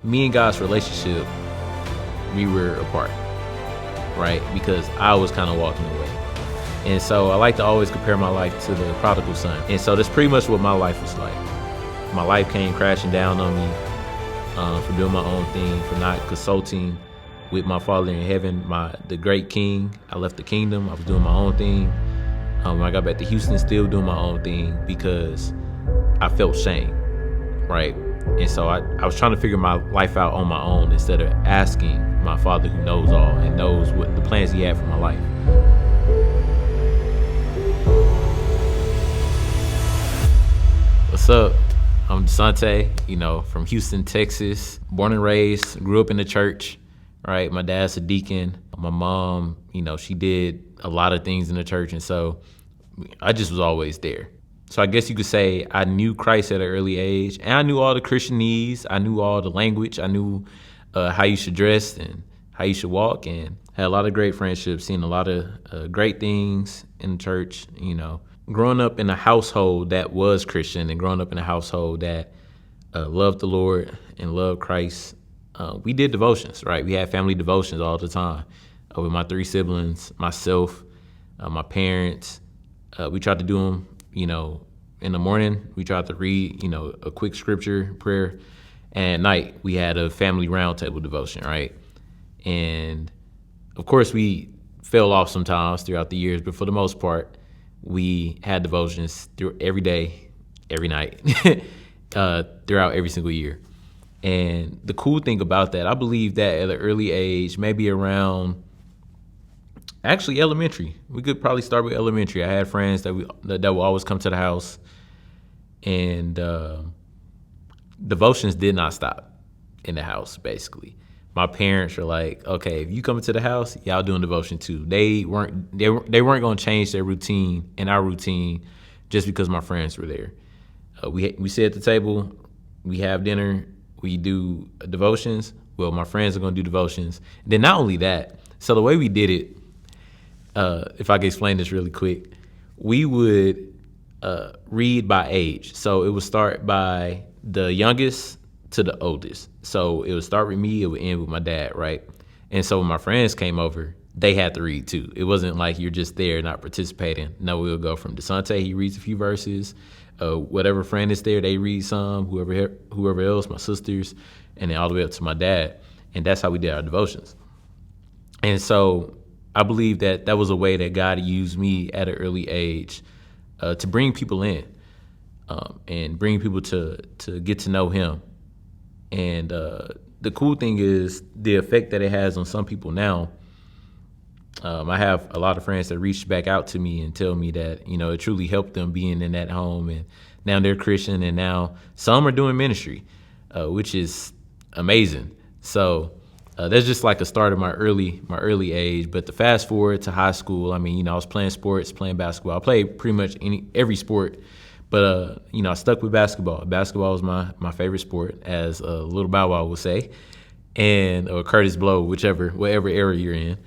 Me and God's relationship, we were apart, right? Because I was kind of walking away. And so I like to always compare my life to the prodigal son. And so that's pretty much what my life was like. My life came crashing down on me for doing my own thing, for not consulting with my Father in heaven, the great King. I left the kingdom. I was doing my own thing. When I got back to Houston, still doing my own thing because I felt shame, right? And so I was trying to figure my life out on my own instead of asking my Father who knows all and knows what the plans he had for my life. What's up? I'm DeSante, from Houston, Texas, born and raised, grew up in the church, right? My dad's a deacon. My mom, she did a lot of things in the church. And so I just was always there. So I guess you could say I knew Christ at an early age, and I knew all the Christianese. I knew all the language. I knew how you should dress and how you should walk, and had a lot of great friendships, seen a lot of great things in the church. Growing up in a household that was Christian and growing up in a household that loved the Lord and loved Christ, we did devotions, right? We had family devotions all the time with my 3 siblings, myself, my parents. We tried to do them, in the morning. We tried to read, a quick scripture prayer. And at night, we had a family roundtable devotion, right? And of course, we fell off sometimes throughout the years, but for the most part, we had devotions through every day, every night, throughout every single year. And the cool thing about that, I believe that at an early age, maybe around actually elementary, we could probably start with elementary. I had friends that would always come to the house, and devotions did not stop in the house. Basically, my parents were like, "Okay, if you come into the house, y'all doing devotion too." They weren't going to change their routine and our routine just because my friends were there. We sit at the table, we have dinner, we do devotions. Well, my friends are going to do devotions. And then not only that, so the way we did it, if I could explain this really quick, we would read by age. So it would start by the youngest to the oldest. So it would start with me, it would end with my dad, right? And so when my friends came over, they had to read too. It wasn't like you're just there not participating. No, we'll go from DeSante, he reads a few verses. Whatever friend is there, they read some, whoever else, my sisters, and then all the way up to my dad. And that's how we did our devotions. And so I believe that was a way that God used me at an early age to bring people in and bring people to get to know him. And the cool thing is the effect that it has on some people now. I have a lot of friends that reach back out to me and tell me that, it truly helped them being in that home. And now they're Christian, and now some are doing ministry, which is amazing. So that's just like a start of my early age. But to fast forward to high school, I was playing sports, playing basketball. I played pretty much every sport. But, I stuck with basketball. Basketball was my favorite sport, as Little Bow Wow would say, or Curtis Blow, whatever era you're in.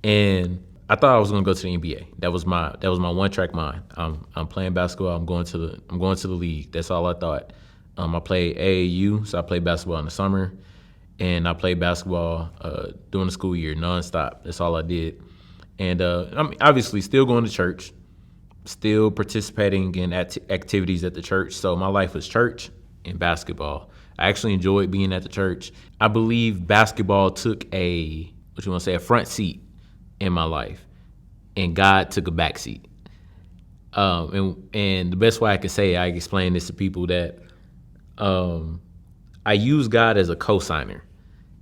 And I thought I was going to go to the NBA. That was my one track mind. I'm playing basketball. I'm going to the league. That's all I thought. I played AAU, so I played basketball in the summer, and I played basketball during the school year nonstop. That's all I did. And I'm obviously still going to church, still participating in activities at the church. So my life was church and basketball. I actually enjoyed being at the church. I believe basketball took a front seat in my life, and God took a back seat. And the best way I could say it, I explain this to people that I use God as a co-signer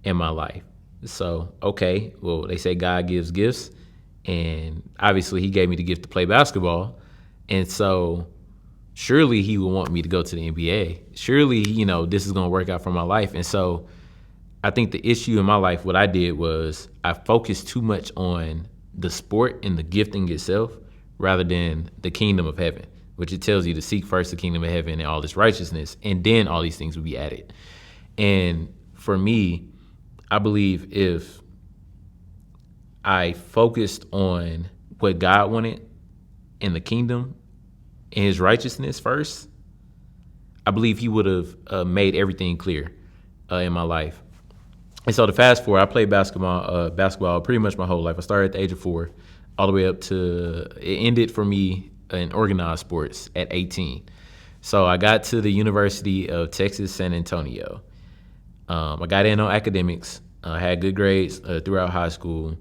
in my life. So, okay, well, they say God gives gifts, and obviously he gave me the gift to play basketball. And so surely he would want me to go to the NBA. Surely, this is going to work out for my life. And so I think the issue in my life, what I did was I focused too much on the sport and the gifting itself rather than the kingdom of heaven, which it tells you to seek first the kingdom of heaven and all this righteousness, and then all these things will be added. And for me, I believe if I focused on what God wanted in the kingdom and his righteousness first, I believe he would have made everything clear. in my life. And so to fast forward, I played basketball pretty much my whole life. I started at the age of 4, all the way up to it ended for me in organized sports at 18. So I got to the University of Texas San Antonio. I got in on academics. I had good grades throughout high school.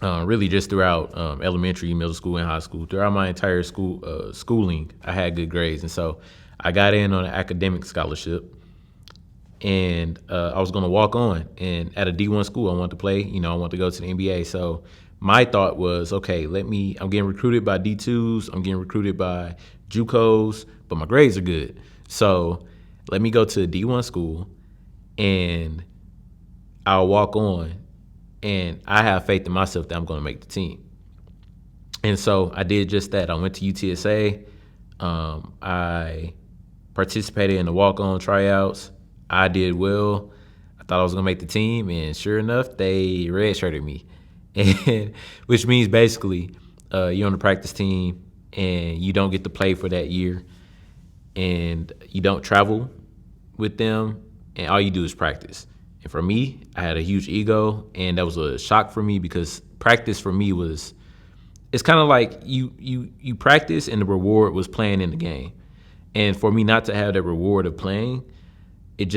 Really just throughout elementary, middle school, and high school. Throughout my entire schooling, I had good grades. And so I got in on an academic scholarship. And I was going to walk on. And at a D1 school, I wanted to play. I wanted to go to the NBA. So my thought was, okay, I'm getting recruited by D2s. I'm getting recruited by JUCOs, but my grades are good. So let me go to a D1 school, and I'll walk on. And I have faith in myself that I'm going to make the team. And so I did just that. I went to UTSA. I participated in the walk-on tryouts. I did well. I thought I was going to make the team, and sure enough, they redshirted me, and which means basically you're on the practice team, and you don't get to play for that year, and you don't travel with them, and all you do is practice. And for me, I had a huge ego, and that was a shock for me because practice for me it's kind of like you practice, and the reward was playing in the game. And for me not to have that reward of playing, it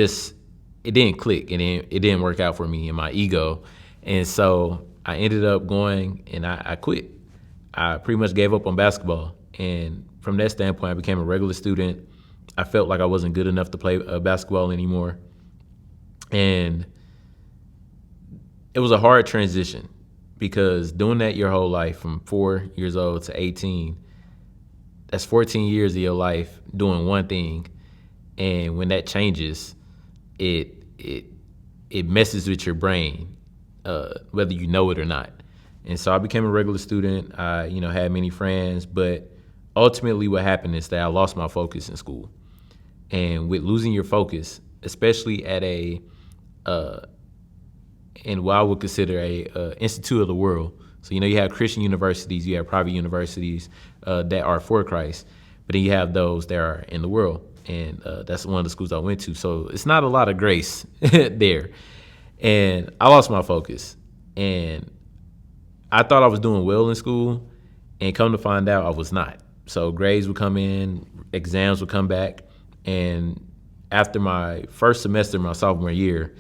didn't click, and it didn't work out for me in my ego. And so I ended up going, and I quit. I pretty much gave up on basketball. And from that standpoint, I became a regular student. I felt like I wasn't good enough to play basketball anymore. And it was a hard transition because doing that your whole life from 4 years old to 18, that's 14 years of your life doing one thing. And when that changes, it messes with your brain, whether you know it or not. And so I became a regular student. I, had many friends, but ultimately what happened is that I lost my focus in school. And with losing your focus, especially at in what I would consider a institute of the world. So, you have Christian universities, you have private universities that are for Christ, but then you have those that are in the world. And that's one of the schools I went to. So it's not a lot of grace there. And I lost my focus. And I thought I was doing well in school. And come to find out, I was not. So grades would come in, exams would come back. And after my first semester, my sophomore year,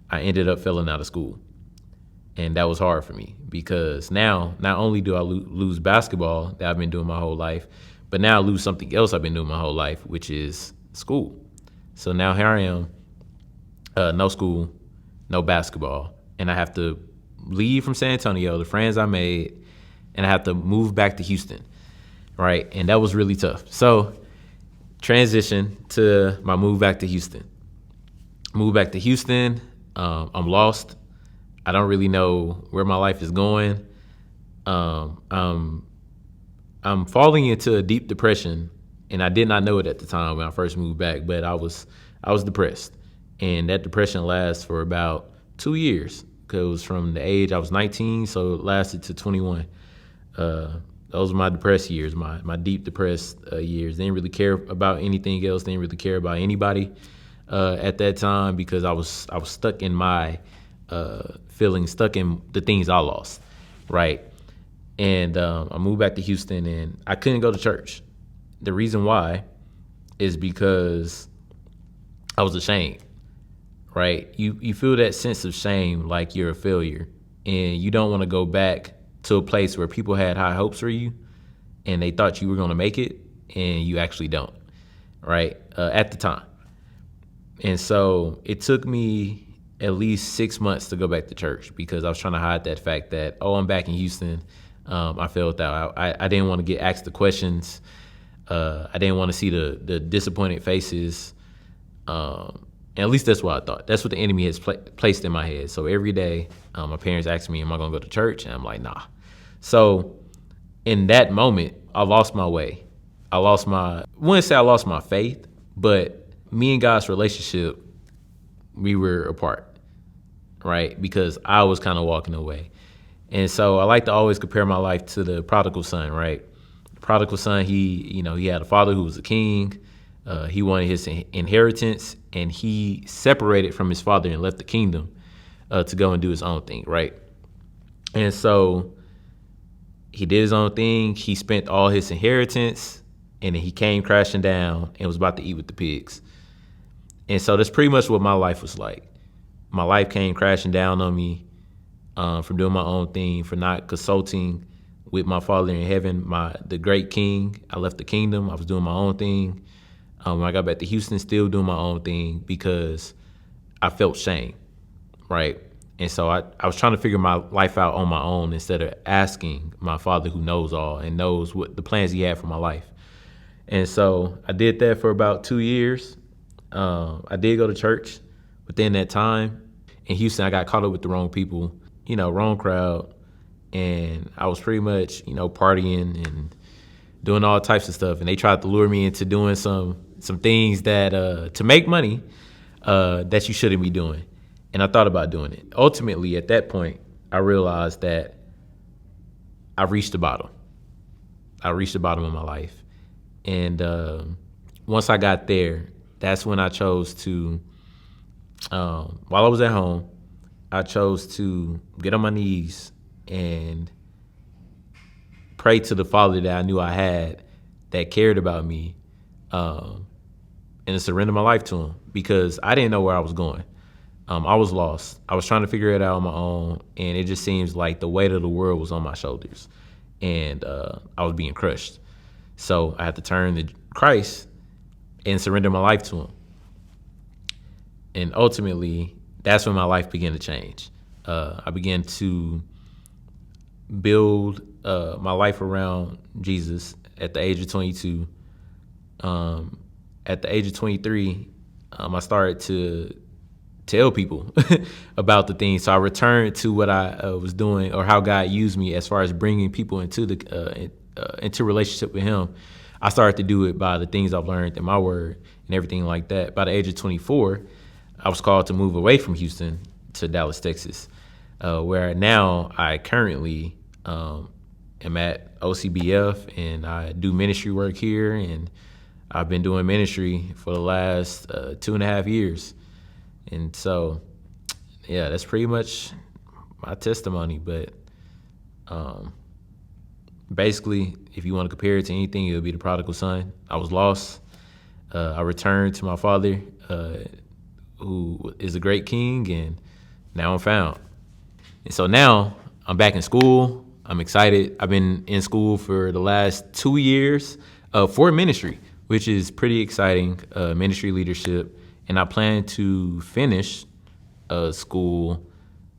I ended up failing out of school. And that was hard for me because now not only do I lose basketball that I've been doing my whole life, but now I lose something else I've been doing my whole life, which is school. So now here I am, no school, no basketball, and I have to leave from San Antonio, the friends I made, and I have to move back to Houston, right? And that was really tough. So transition to my move back to Houston. I'm lost. I don't really know where my life is going. I'm falling into a deep depression, and I did not know it at the time when I first moved back, but I was depressed. And that depression lasts for about 2 years because it was from the age I was 19, so it lasted to 21. Those were my depressed years, my deep depressed years. Didn't really care about anything else. Didn't really care about anybody at that time because I was stuck in my feelings, stuck in the things I lost, right? And I moved back to Houston, and I couldn't go to church. The reason why is because I was ashamed, right? You feel that sense of shame like you're a failure, and you don't want to go back to a place where people had high hopes for you, and they thought you were going to make it, and you actually don't, right? At the time. And so it took me at least 6 months to go back to church because I was trying to hide that fact that, I'm back in Houston. I felt that I didn't want to get asked the questions. I didn't want to see the disappointed faces. And at least that's what I thought. That's what the enemy has placed in my head. So every day, my parents asked me, am I going to go to church? And I'm like, nah. So in that moment, I lost my way. I wouldn't say I lost my faith, but me and God's relationship, we were apart, right? Because I was kind of walking away. And so I like to always compare my life to the prodigal son, right? The prodigal son, he had a father who was a king. He wanted his inheritance, and he separated from his father and left the kingdom to go and do his own thing, right? And so he did his own thing. He spent all his inheritance, and then he came crashing down and was about to eat with the pigs. And so that's pretty much what my life was like. My life came crashing down on me from doing my own thing, for not consulting with my Father in heaven, the great King. I left the kingdom. I was doing my own thing. When I got back to Houston, still doing my own thing because I felt shame, right? And so I was trying to figure my life out on my own instead of asking my Father, who knows all and knows what the plans he had for my life. And so I did that for about 2 years. I did go to church within that time. In Houston, I got caught up with the wrong people, wrong crowd. And I was pretty much, partying and doing all types of stuff. And they tried to lure me into doing some things that to make money that you shouldn't be doing. And I thought about doing it. Ultimately, at that point, I realized that I reached the bottom. I reached the bottom of my life. And once I got there, that's when I chose to, while I was at home, I chose to get on my knees and pray to the Father that I knew I had, that cared about me, and to surrender my life to him, because I didn't know where I was going. I was lost. I was trying to figure it out on my own, and it just seems like the weight of the world was on my shoulders, and I was being crushed. So I had to turn to Christ and surrender my life to him. And ultimately, that's when my life began to change. I began to build my life around Jesus at the age of 22. At the age of 23, I started to tell people about the things. So I returned to what I was doing, or how God used me as far as bringing people into into relationship with him. I started to do it by the things I've learned in my word and everything like that. By the age of 24, I was called to move away from Houston to Dallas, Texas, where now I currently am at OCBF, and I do ministry work here, and I've been doing ministry for the last 2.5 years. And so, yeah, that's pretty much my testimony. But basically, if you want to compare it to anything, it would be the prodigal son. I was lost. I returned to my Father, who is a great King, and now I'm found. And so now I'm back in school. I'm excited. I've been in school for the last 2 years for ministry, which is pretty exciting, ministry leadership. And I plan to finish school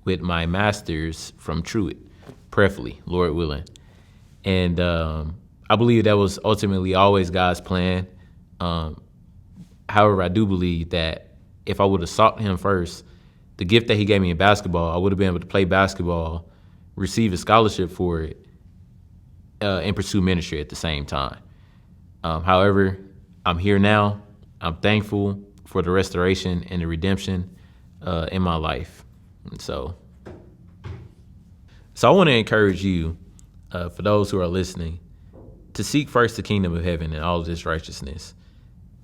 with my master's from Truett, prayerfully, Lord willing. And I believe that was ultimately always God's plan. However, I do believe that if I would have sought him first, the gift that he gave me in basketball, I would have been able to play basketball, receive a scholarship for it, and pursue ministry at the same time. However, I'm here now. I'm thankful for the restoration and the redemption in my life. And so I want to encourage you, for those who are listening, to seek first the kingdom of heaven and all of this righteousness,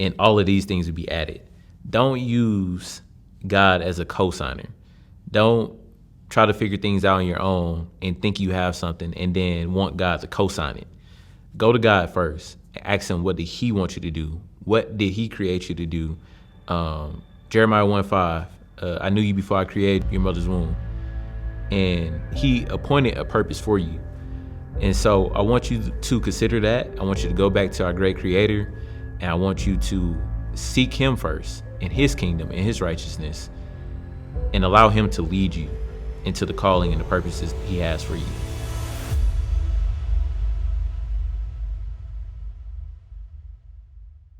and all of these things will be added. Don't use God as a cosigner. Don't try to figure things out on your own and think you have something and then want God to cosign it. Go to God first and ask him, what did he want you to do? What did he create you to do? Jeremiah 1:5, I knew you before I created your mother's womb. And he appointed a purpose for you. And so I want you to consider that. I want you to go back to our great creator, and I want you to seek him first in his kingdom and his righteousness, and allow him to lead you into the calling and the purposes he has for you.